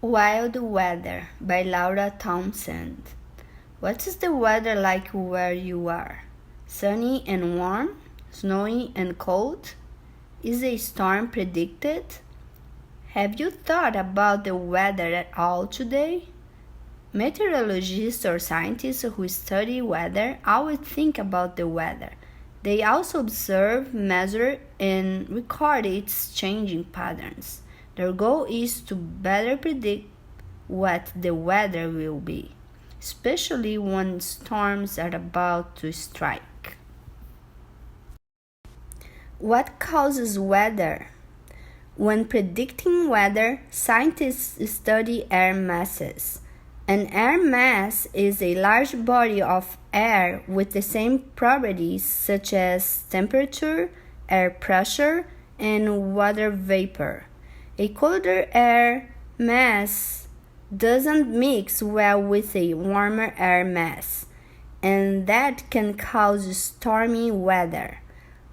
Wild Weather by Laura Townsend. What is the weather like where you are? Sunny and warm? Snowy and cold? Is a storm predicted? Have you thought about the weather at all today? Meteorologists or scientists who study weather always think about the weather. They also observe, measure, and record its changing patterns. Their goal is to better predict what the weather will be, especially when storms are about to strike. What causes weather? When predicting weather, scientists study air masses. An air mass is a large body of air with the same properties such as temperature, air pressure, and water vapor. A colder air mass doesn't mix well with a warmer air mass, and that can cause stormy weather.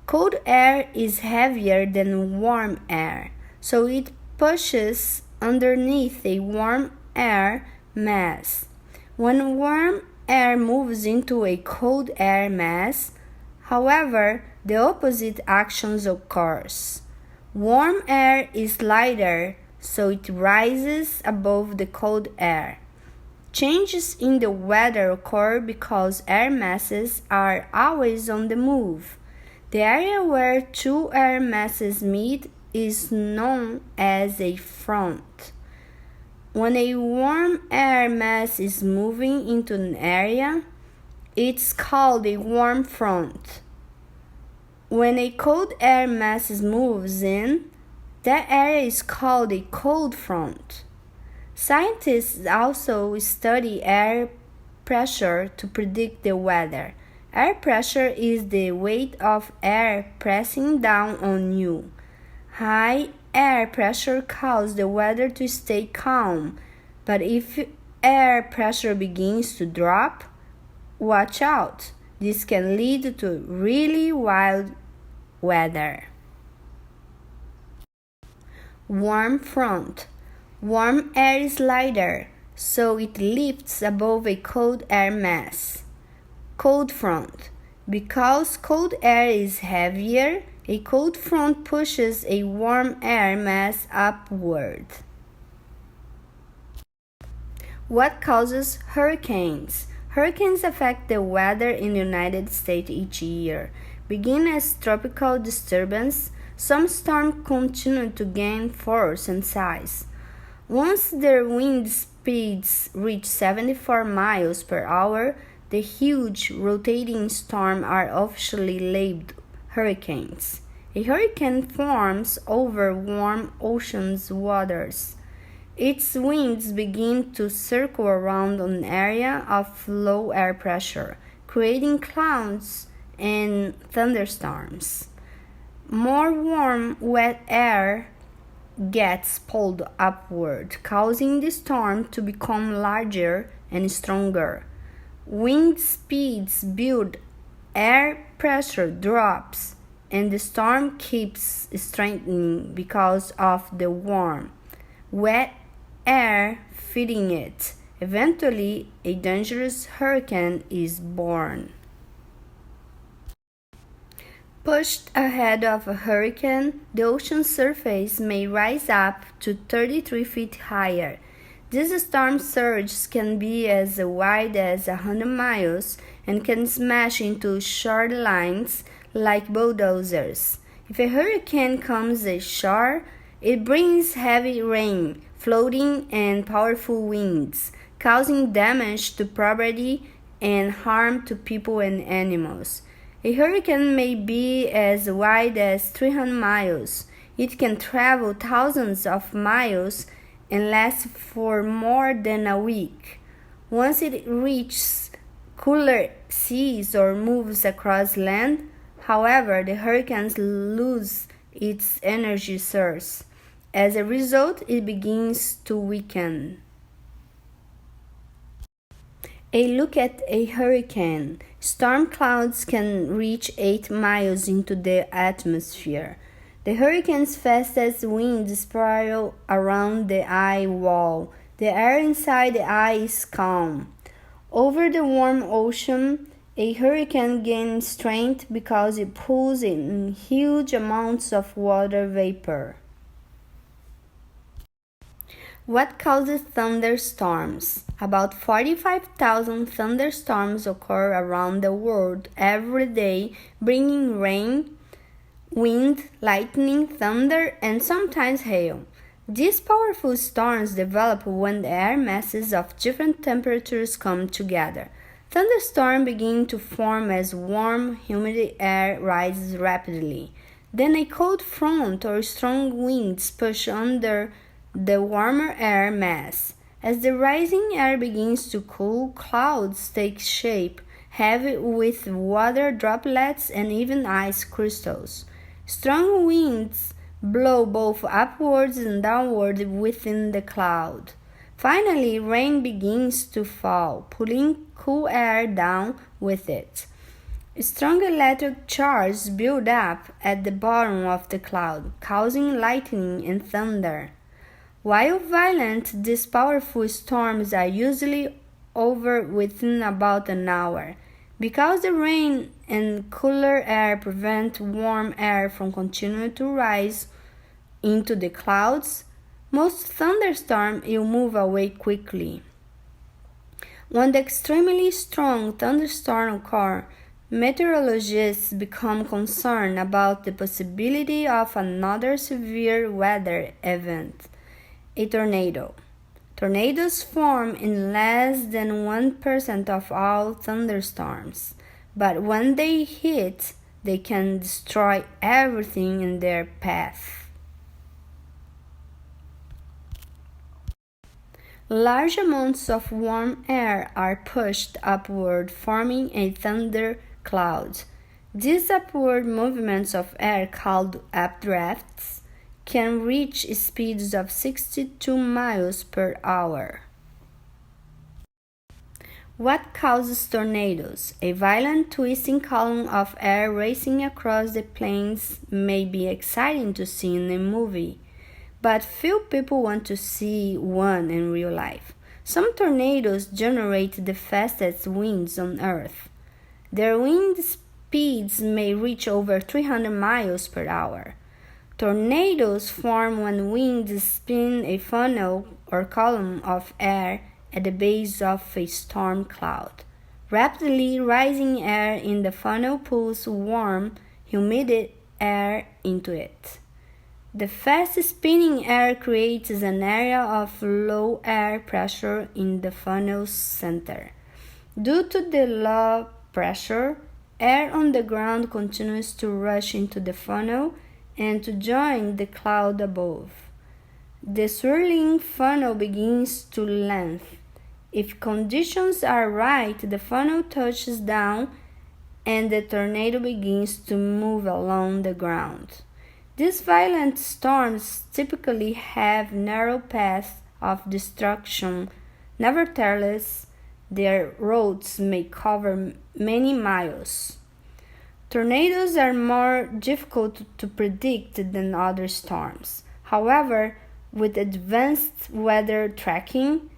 Cold air is heavier than warm air, so it pushes underneath a warm air mass. When warm air moves into a cold air mass, however, the opposite action occurs. Warm air is lighter, so it rises above the cold air. Changes in the weather occur because air masses are always on the move. The area where two air masses meet is known as a front. When a warm air mass is moving into an area, it's called a warm front. When a cold air mass moves in, that area is called a cold front. Scientists also study air pressure to predict the weather. Air pressure is the weight of air pressing down on you. High air pressure causes the weather to stay calm, but if air pressure begins to drop, watch out. This can lead to really wild weather. Warm front. Warm air is lighter, so it lifts above a cold air mass. Cold front. Because cold air is heavier, a cold front pushes a warm air mass upward. What causes hurricanes? Hurricanes affect the weather in the United States each year. Begin as tropical disturbance, some storms continue to gain force and size. Once their wind speeds reach 74 miles per hour, the huge rotating storms are officially labeled hurricanes. A hurricane forms over warm ocean's waters. Its winds begin to circle around an area of low air pressure, creating clouds and thunderstorms. More warm, wet air gets pulled upward, causing the storm to become larger and stronger. Wind speeds build, air pressure drops, and the storm keeps strengthening because of the warm, wet air feeding it. Eventually, a dangerous hurricane is born. Pushed ahead of a hurricane, the ocean surface may rise up to 33 feet higher. These storm surges can be as wide as 100 miles and can smash into shorelines like bulldozers. If a hurricane comes ashore, it brings heavy rain, flooding, and powerful winds, causing damage to property and harm to people and animals. A hurricane may be as wide as 300 miles. It can travel thousands of miles and last for more than a week. Once it reaches cooler seas or moves across land, however, the hurricane loses its energy source. As a result, it begins to weaken. A look at a hurricane. Storm clouds can reach 8 miles into the atmosphere. The hurricane's fastest winds spiral around the eye wall. The air inside the eye is calm. Over the warm ocean, a hurricane gains strength because it pulls in huge amounts of water vapor. What causes thunderstorms? About 45,000 thunderstorms occur around the world every day, bringing rain, wind, lightning, thunder, and sometimes hail. These powerful storms develop when the air masses of different temperatures come together. Thunderstorms begin to form as warm, humid air rises rapidly. Then a cold front or strong winds push under the warmer air mass. As the rising air begins to cool, clouds take shape, heavy with water droplets and even ice crystals. Strong winds blow both upwards and downward within the cloud. Finally, rain begins to fall, pulling cool air down with it. Strong electric charges build up at the bottom of the cloud, causing lightning and thunder. While violent, these powerful storms are usually over within about an hour. Because the rain and cooler air prevent warm air from continuing to rise into the clouds, most thunderstorms will move away quickly. When the extremely strong thunderstorms occur, meteorologists become concerned about the possibility of another severe weather event. A tornado. Tornadoes form in less than 1% of all thunderstorms, but when they hit, they can destroy everything in their path. Large amounts of warm air are pushed upward, forming a thunder cloud. These upward movements of air, called updrafts, can reach speeds of 62 miles per hour. What causes tornadoes? A violent twisting column of air racing across the plains may be exciting to see in a movie, but few people want to see one in real life. Some tornadoes generate the fastest winds on Earth. Their wind speeds may reach over 300 miles per hour. Tornadoes form when winds spin a funnel or column of air at the base of a storm cloud. Rapidly rising air in the funnel pulls warm, humid air into it. The fast spinning air creates an area of low air pressure in the funnel's center. Due to the low pressure, air on the ground continues to rush into the funnel and to join the cloud above. The swirling funnel begins to lengthen. If conditions are right, the funnel touches down and the tornado begins to move along the ground. These violent storms typically have narrow paths of destruction. Nevertheless, their roads may cover many miles. Tornadoes are more difficult to predict than other storms. However, with advanced weather tracking,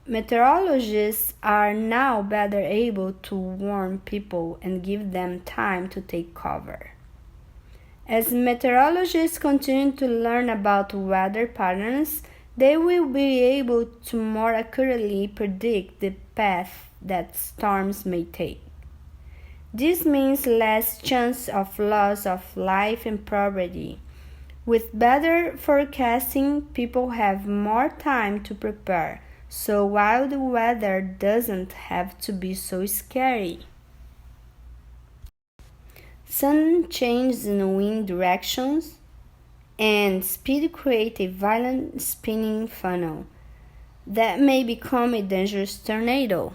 meteorologists are now better able to warn people and give them time to take cover. As meteorologists continue to learn about weather patterns, they will be able to more accurately predict the path that storms may take. This means less chance of loss of life and property. With better forecasting, people have more time to prepare, so wild weather doesn't have to be so scary. Sudden changes in wind directions and speed create a violent spinning funnel that may become a dangerous tornado.